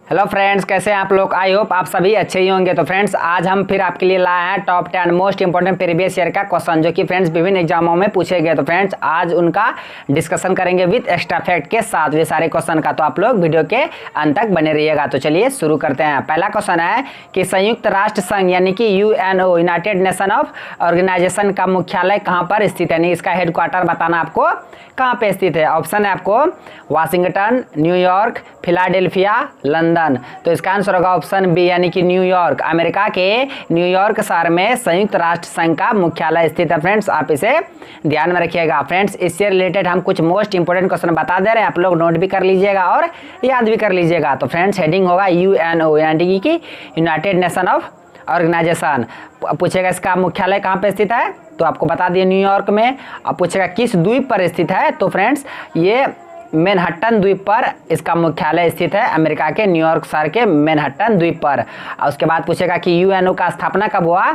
Hello friends, कैसे हैं आप लोग। आई होप आप सभी अच्छे ही होंगे। तो फ्रेंड्स, आज हम फिर आपके लिए लाए हैं top 10 most important previous year का क्वेश्चन, जो कि फ्रेंड्स विभिन्न एग्जामों में पूछे गए। तो फ्रेंड्स, आज उनका डिस्कशन करेंगे विद एक्स्ट्रा फैक्ट के साथ वे सारे क्वेश्चन का। तो आप लोग वीडियो के अंत तक बने रहिएगा। तो चलिए शुरू करते हैं। पहला क्वेश्चन है कि संयुक्त राष्ट्र संघ यानी कि UNO United Nation of Organization का मुख्यालय कहाँ पर स्थित है। इसका हेडक्वार्टर बताना आपको कहाँ पे स्थित है। ऑप्शन है आपको वाशिंगटन, न्यूयॉर्क, फिलाडेल्फिया, लंदन। तो इसका आंसर होगा ऑप्शन बी यानी कि न्यूयॉर्क। अमेरिका के न्यूयॉर्क शहर में संयुक्त राष्ट्र संघ का मुख्यालय स्थित है। फ्रेंड्स, आप इसे ध्यान में रखिएगा। फ्रेंड्स, इससे रिलेटेड हम कुछ मोस्ट इंपोर्टेंट क्वेश्चन बता दे रहे हैं, आप लोग नोट भी कर लीजिएगा और याद भी कर लीजिएगा। तो फ्रेंड्स, हेडिंग होगा यूएनओ यानी कि यूनाइटेड नेशन ऑफ ऑर्गेनाइजेशन। पूछेगा इसका मुख्यालय कहाँ पे स्थित है, तो आपको बता दिए न्यूयॉर्क में। अब पूछेगा किस द्वीप पर स्थित है, तो फ्रेंड्स ये मैनहट्टन द्वीप पर इसका मुख्यालय स्थित है, अमेरिका के न्यूयॉर्क शहर के मैनहट्टन द्वीप पर। और उसके बाद पूछेगा कि यूएनओ का स्थापना कब हुआ,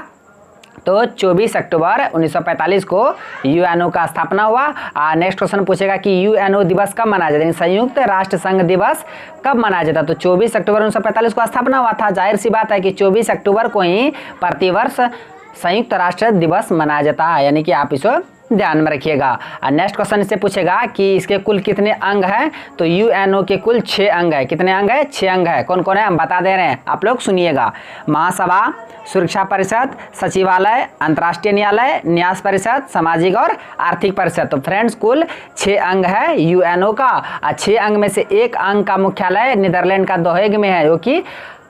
तो 24 अक्टूबर 1945 को यूएनओ का स्थापना हुआ। नेक्स्ट क्वेश्चन पूछेगा कि यूएनओ दिवस कब मनाया जाता है, संयुक्त राष्ट्र संघ दिवस कब मनाया जाता है। तो 24 अक्टूबर 1945 को स्थापना हुआ था। जाहिर सी बात है कि 24 अक्टूबर को ही प्रतिवर्ष संयुक्त राष्ट्र दिवस मनाया जाता है, यानी कि आप इसे ध्यान में रखिएगा। नेक्स्ट क्वेश्चन इससे पूछेगा कि इसके कुल कितने अंग हैं, तो यूएनओ के कुल 6 अंग है। कितने अंग है? 6 अंग है। कौन कौन है हम बता दे रहे हैं, आप लोग सुनिएगा। महासभा, सुरक्षा परिषद, सचिवालय, अंतर्राष्ट्रीय न्यायालय, न्यास परिषद, सामाजिक और आर्थिक परिषद। तो फ्रेंड्स, कुल 6 अंग है यूएनओ का। 6 अंग में से एक अंग का मुख्यालय नीदरलैंड का द हेग में है, जो कि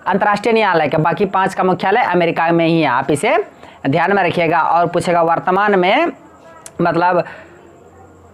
अंतर्राष्ट्रीय न्यायालय का। बाकी 5 का मुख्यालय अमेरिका में ही है, आप इसे ध्यान में रखिएगा। और पूछेगा वर्तमान में मतलब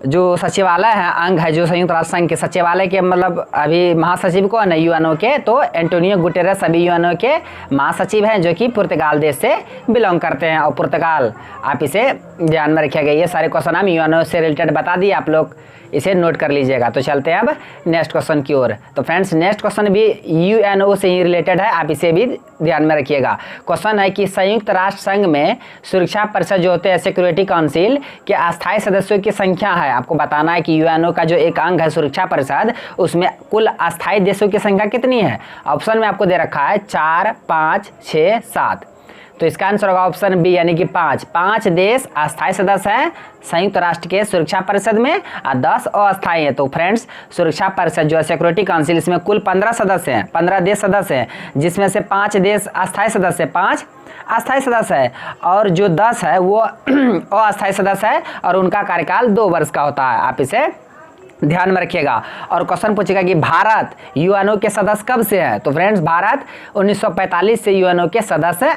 जो सचिवालय है अंग है जो संयुक्त राष्ट्र संघ के सचिवालय के मतलब अभी महासचिव कौन है यूएनओ के, तो एंटोनियो गुटेरेस अभी यूएनओ के महासचिव हैं, जो कि पुर्तगाल देश से बिलोंग करते हैं। और पुर्तगाल, आप इसे ध्यान में रखिएगा। ये सारे क्वेश्चन हम यूएनओ से रिलेटेड बता दिए, आप लोग इसे नोट कर लीजिएगा। तो चलते हैं अब नेक्स्ट क्वेश्चन की ओर। तो फ्रेंड्स, नेक्स्ट क्वेश्चन भी यूएनओ से ही रिलेटेड है, आप इसे भी ध्यान में रखिएगा। क्वेश्चन है कि संयुक्त राष्ट्र संघ में सुरक्षा परिषद जो होते हैं, सिक्योरिटी काउंसिल के अस्थायी सदस्यों की संख्या है। आपको बताना है कि यूएनओ का जो एक अंग है सुरक्षा परिषद, उसमें कुल अस्थायी देशों की संख्या कितनी है। ऑप्शन में आपको दे रखा है 4, 5, 6, 7। तो इसका आंसर होगा ऑप्शन बी यानी कि 5। 5 देश अस्थायी सदस्य हैं संयुक्त राष्ट्र के सुरक्षा परिषद में और 10 अस्थायी हैं। तो फ्रेंड्स, सुरक्षा परिषद जो है सिक्योरिटी काउंसिल, इसमें कुल 15 सदस्य हैं, 15 देश सदस्य हैं, जिसमें से 5 देश अस्थायी सदस्य, 5 अस्थायी सदस्य है और जो 10 है वो अस्थायी सदस्य है और उनका कार्यकाल 2 वर्ष का होता है, आप इसे ध्यान में रखिएगा। और क्वेश्चन पूछेगा कि भारत यूएनओ के सदस्य कब से है, तो फ्रेंड्स भारत 1945 से यूएनओ के सदस्य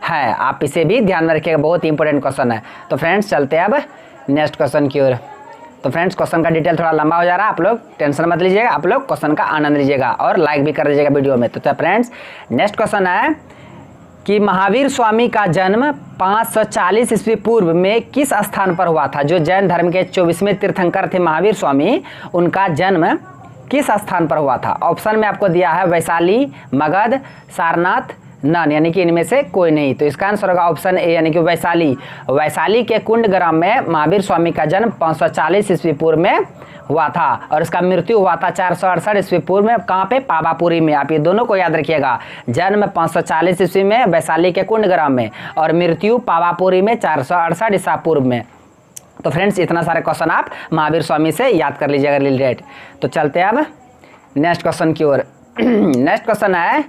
है, आप इसे भी ध्यान में रखिएगा, बहुत इंपॉर्टेंट क्वेश्चन है। तो फ्रेंड्स, चलते हैं अब नेक्स्ट क्वेश्चन की ओर। तो फ्रेंड्स, क्वेश्चन का डिटेल थोड़ा लंबा हो जा रहा है, आप लोग टेंशन मत लीजिएगा, आप लोग क्वेश्चन का आनंद लीजिएगा और लाइक भी कर दीजिएगा वीडियो में। तो फ्रेंड्स, नेक्स्ट क्वेश्चन है कि महावीर स्वामी का जन्म 540 ईस्वी पूर्व में किस स्थान पर हुआ था। जो जैन धर्म के 24वें तीर्थंकर थे महावीर स्वामी, उनका जन्म किस स्थान पर हुआ था। ऑप्शन में आपको दिया है वैशाली, मगध, सारनाथ, नन, यानी कि इनमें से कोई नहीं। तो इसका आंसर होगा ऑप्शन ए यानी कि वैशाली। वैशाली के कुंड ग्राम में महावीर स्वामी का जन्म 540 ईस्वी पूर्व में हुआ था और इसका मृत्यु हुआ था 468 ईस्वी पूर्व में। कहाँ पे? पावापुरी में। आप ये दोनों को याद रखिएगा, जन्म 540 ईस्वी में वैशाली के कुंड ग्राम में और मृत्यु पावापुरी में 468 ईसा पूर्व में। तो फ्रेंड्स, इतना सारे क्वेश्चन आप महावीर स्वामी से याद कर लीजिएगा रिलेटेड। तो चलते हैं अब नेक्स्ट क्वेश्चन की ओर। नेक्स्ट क्वेश्चन है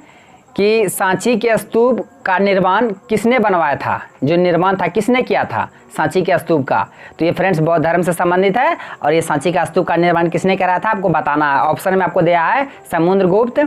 कि सांची के स्तूप का निर्माण किसने बनवाया था, जो निर्माण था किसने किया था सांची के स्तूप का। तो ये फ्रेंड्स बौद्ध धर्म से संबंधित है और ये सांची का स्तूप का निर्माण किसने कराया था आपको बताना है। ऑप्शन में आपको दिया है समुद्रगुप्त,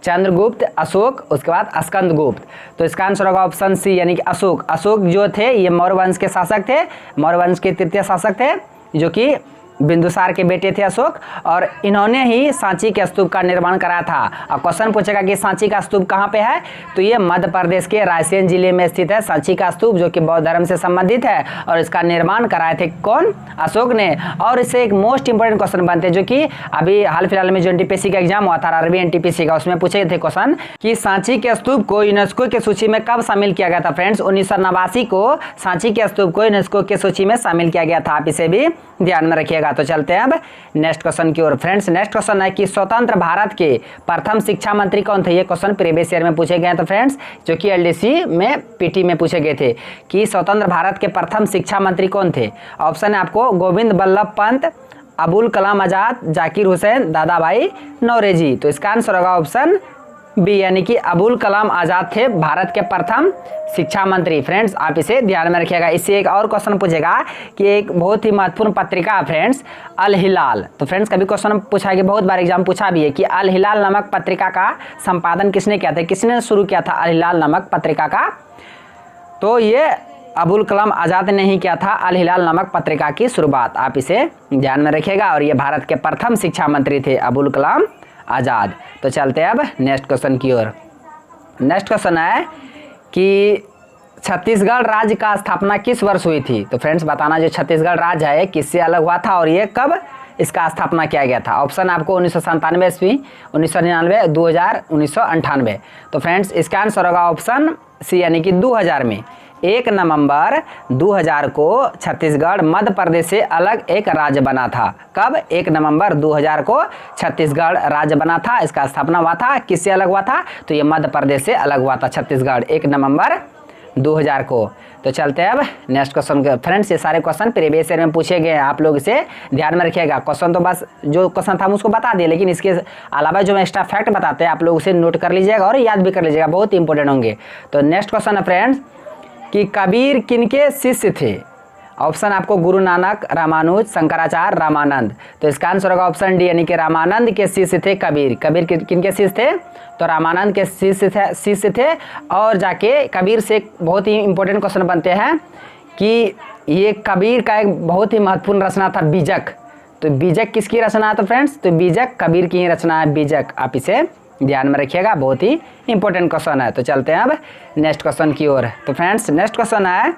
चंद्रगुप्त, अशोक, उसके बाद स्कंदगुप्त। तो इसका आंसर होगा ऑप्शन सी यानी कि अशोक। अशोक जो थे ये मौर्य वंश के शासक थे, मौर्य वंश के तृतीय शासक थे, जो कि बिंदुसार के बेटे थे अशोक, और इन्होंने ही सांची के स्तूप का निर्माण कराया था। और क्वेश्चन पूछेगा कि सांची का स्तूप कहाँ पे है, तो ये मध्य प्रदेश के रायसेन जिले में स्थित है सांची का स्तूप, जो कि बौद्ध धर्म से संबंधित है और इसका निर्माण कराए थे कौन? अशोक ने। और इससे एक मोस्ट इंपोर्टेंट क्वेश्चन बनते हैं, जो कि अभी हाल फिलहाल में जो एनटीपीसी का एग्जाम हुआ था, आरआरबी एनटीपीसी का, उसमें पूछे थे क्वेश्चन कि सांची के स्तूप को यूनेस्को की सूची में कब शामिल किया गया था। फ्रेंड्स, 1989 को सांची के स्तूप को यूनेस्को की सूची में शामिल किया गया था, आप इसे भी ध्यान में रखिएगा। रखिएगा। तो चलते हैं अब नेक्स्ट क्वेश्चन की ओर। फ्रेंड्स नेक्स्ट क्वेश्चन है कि स्वतंत्र भारत के प्रथम शिक्षा मंत्री कौन थे। ये क्वेश्चन प्रीवियस ईयर में पूछे गए तो फ्रेंड्स, जो कि एलडीसी में पीटी में पूछे गए थे कि स्वतंत्र भारत के प्रथम शिक्षा मंत्री कौन थे। ऑप्शन है आपको गोविंद बल्लभ पंत, अबुल कलाम आजाद, जाकिर हुसैन, दादा भाई नौरोजी। तो इसका आंसर होगा ऑप्शन बी, यानी कि अबुल कलाम आजाद थे भारत के प्रथम शिक्षा मंत्री। फ्रेंड्स आप इसे ध्यान में रखिएगा। इससे एक और क्वेश्चन पूछेगा कि एक बहुत ही महत्वपूर्ण पत्रिका है फ्रेंड्स अल हिलाल। तो फ्रेंड्स कभी क्वेश्चन पूछा कि बहुत बार एग्जाम पूछा भी है कि अल हिलाल नामक पत्रिका का संपादन किसने किया था, किसने शुरू किया था अल हिलाल नामक पत्रिका का। तो ये अबुल कलाम आज़ाद ने ही किया था अल हिलाल नामक पत्रिका की शुरुआत। आप इसे ध्यान में रखिएगा। और ये भारत के प्रथम शिक्षा मंत्री थे अबुल कलाम आज़ाद। तो चलते हैं अब नेक्स्ट क्वेश्चन की ओर। नेक्स्ट क्वेश्चन है कि छत्तीसगढ़ राज्य का स्थापना किस वर्ष हुई थी। तो फ्रेंड्स बताना जो छत्तीसगढ़ राज्य है किससे अलग हुआ था और ये कब इसका स्थापना किया गया था। ऑप्शन आपको 1997 ईस्वी, 1999, 2000, 1998। तो फ्रेंड्स इसका आंसर होगा ऑप्शन सी, यानी कि 2000 में। 1 नवंबर 2000 को छत्तीसगढ़ मध्य प्रदेश से अलग एक राज्य बना था। कब? 1 नवंबर 2000 को छत्तीसगढ़ राज्य बना था। इसका स्थापना हुआ था, किससे अलग हुआ था, तो ये मध्य प्रदेश से अलग हुआ था छत्तीसगढ़ 1 नवंबर 2000 को। तो चलते हैं अब नेक्स्ट क्वेश्चन के। फ्रेंड्स ये सारे क्वेश्चन प्रीवियस ईयर में पूछे गए हैं, आप लोग इसे ध्यान में रखिएगा। क्वेश्चन तो बस जो क्वेश्चन था हम उसको बता दिए, लेकिन इसके अलावा जो एक्स्ट्रा फैक्ट बताते हैं आप लोग उसे नोट कर लीजिएगा और याद भी कर लीजिएगा, बहुत इंपॉर्टेंट होंगे। तो नेक्स्ट क्वेश्चन है फ्रेंड्स कि कबीर किनके शिष्य थे। ऑप्शन आपको गुरु नानक, रामानुज, शंकराचार्य, रामानंद। तो इसका आंसर होगा ऑप्शन डी, यानी कि रामानंद के शिष्य थे कबीर। कबीर किनके शिष्य थे, तो रामानंद के शिष्य थे। और जाके कबीर से एक बहुत ही इंपॉर्टेंट क्वेश्चन बनते हैं कि ये कबीर का एक बहुत ही महत्वपूर्ण रचना था बीजक। तो बीजक किसकी रचना है, तो फ्रेंड्स तो बीजक कबीर की ही रचना है बीजक। आप इसे ध्यान में रखिएगा, बहुत ही इंपॉर्टेंट क्वेश्चन है। तो चलते हैं अब नेक्स्ट क्वेश्चन की ओर। तो फ्रेंड्स नेक्स्ट क्वेश्चन है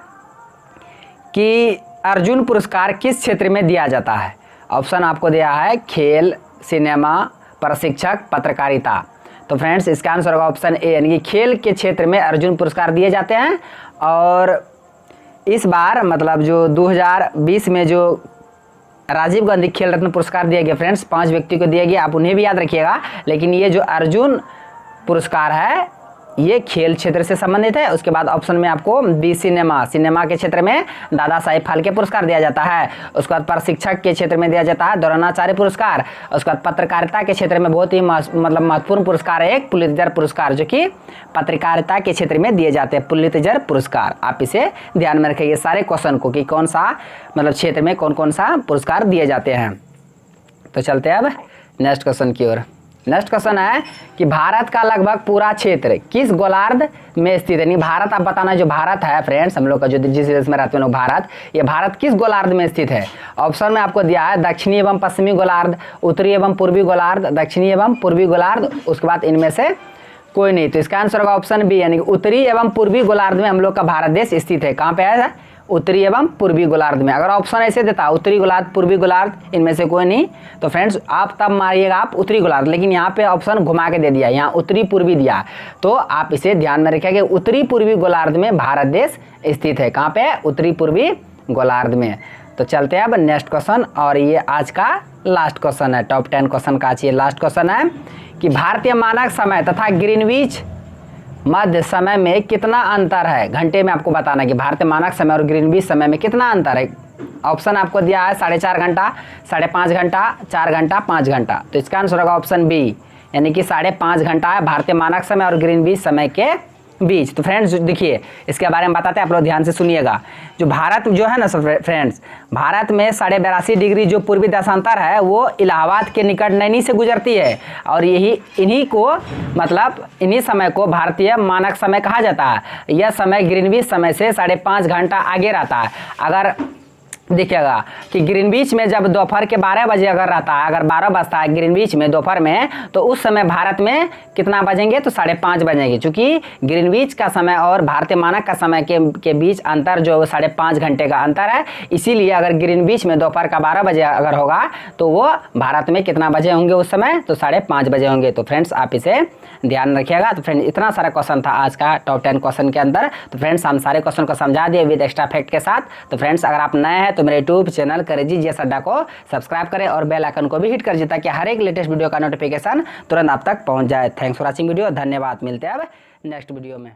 कि अर्जुन पुरस्कार किस क्षेत्र में दिया जाता है। ऑप्शन आपको दिया है खेल, सिनेमा, प्रशिक्षक, पत्रकारिता। तो फ्रेंड्स इसका आंसर होगा ऑप्शन ए, यानी कि खेल के क्षेत्र में अर्जुन पुरस्कार दिए जाते हैं। और इस बार मतलब जो 2020 में जो राजीव गांधी खेल रत्न पुरस्कार दिया गया फ्रेंड्स, 5 व्यक्ति को दिया गया, आप उन्हें भी याद रखिएगा। लेकिन ये जो अर्जुन पुरस्कार है ये खेल क्षेत्र से संबंधित है। उसके बाद ऑप्शन में आपको बी सिनेमा के क्षेत्र में दादा साहेब फाल्के पुरस्कार दिया जाता है। उसके बाद प्रशिक्षक के क्षेत्र में दिया जाता है द्रोणाचार्य पुरस्कार। उसके बाद पत्रकारिता के क्षेत्र में बहुत ही मतलब महत्वपूर्ण पुरस्कार है एक पुलित्जर पुरस्कार, जो कि पत्रकारिता के क्षेत्र में दिए जाते हैं पुलित्जर पुरस्कार। आप इसे ध्यान में रखिए सारे क्वेश्चन को कि कौन सा मतलब क्षेत्र में कौन कौन सा पुरस्कार दिए जाते हैं। तो चलते हैं अब नेक्स्ट क्वेश्चन की ओर। नेक्स्ट क्वेश्चन है कि भारत का लगभग पूरा क्षेत्र किस गोलार्ध में स्थित है। नहीं भारत, आप बताना जो भारत है फ्रेंड्स हम लोग का जो जिस देश में रहते हैं लोग भारत, ये भारत किस गोलार्ध में स्थित है। ऑप्शन में आपको दिया है दक्षिणी एवं पश्चिमी गोलार्ध, उत्तरी एवं पूर्वी गोलार्ध, दक्षिणी एवं पूर्वी गोलार्ध। उसके बाद इनमें से कोई नहीं। तो इसका आंसर होगा ऑप्शन बी, यानी कि उत्तरी एवं पूर्वी गोलार्ध में हम लोग का भारत देश स्थित है। कहाँ पे है, उत्तरी एवं पूर्वी गोलार्ध में। अगर ऑप्शन ऐसे देता उत्तरी गोलार्ध, पूर्वी गोलार्ध, इनमें से कोई नहीं, तो फ्रेंड्स आप तब मारिएगा आप उत्तरी गोलार्ध। लेकिन यहाँ पे ऑप्शन घुमा के दे दिया, यहाँ उत्तरी पूर्वी दिया। तो आप इसे ध्यान में रखिएगा कि उत्तरी पूर्वी गोलार्ध में भारत देश स्थित है। कहाँ पे, उत्तरी पूर्वी गोलार्ध में। तो चलते हैं अब नेक्स्ट क्वेश्चन, और ये आज का लास्ट क्वेश्चन है, टॉप 10 क्वेश्चन का आज ये लास्ट क्वेश्चन है कि भारतीय मानक समय तथा ग्रीनविच मध्य समय में कितना अंतर है। घंटे में आपको बताना कि भारतीय मानक समय और ग्रीनविच समय में कितना अंतर है। ऑप्शन आपको दिया है 4.5 घंटा, 5.5 घंटा, 4 घंटा, 5 घंटा। तो इसका आंसर होगा ऑप्शन बी, यानी कि 5.5 घंटा है भारतीय मानक समय और ग्रीनविच समय के बीच। तो फ्रेंड्स देखिए इसके बारे में बताते हैं, आप लोग ध्यान से सुनिएगा। जो भारत जो है ना फ्रेंड्स, भारत में 82.5 डिग्री जो पूर्वी देशांतर है वो इलाहाबाद के निकट नैनी से गुजरती है। और यही इन्हीं को मतलब इन्हीं समय को भारतीय मानक समय कहा जाता है। यह समय ग्रीनविच समय से 5.5 घंटा आगे रहता है। अगर देखिएगा कि ग्रीनविच में जब दोपहर के 12 बजे अगर रहता है, अगर 12 बजता है ग्रीनविच में दोपहर में, तो उस समय भारत में कितना बजेंगे, तो 5.5 बजेंगे। चूँकि ग्रीनविच का समय और भारतीय मानक का समय के बीच अंतर जो 5.5 घंटे का अंतर है, इसीलिए अगर ग्रीनविच में दोपहर का 12 बजे अगर होगा तो वो भारत में कितना बजे होंगे उस समय, तो 5.5 बजे होंगे। तो फ्रेंड्स आप इसे ध्यान रखिएगा। तो फ्रेंड्स इतना सारा क्वेश्चन था आज का टॉप 10 क्वेश्चन के अंदर। तो फ्रेंड्स हम सारे क्वेश्चन को समझा दिए विद एक्स्ट्रा फैक्ट के साथ। तो फ्रेंड्स अगर आप नए हैं तो तो मेरे यूट्यूब चैनल करेजी जीएस अड्डा को सब्सक्राइब करें और बेल आइकन को भी हिट कर दीजिए ताकि हर एक लेटेस्ट वीडियो का नोटिफिकेशन तुरंत आप तक पहुंच जाए। थैंक्स फॉर वॉचिंग वीडियो, धन्यवाद। मिलते हैं अब नेक्स्ट वीडियो में।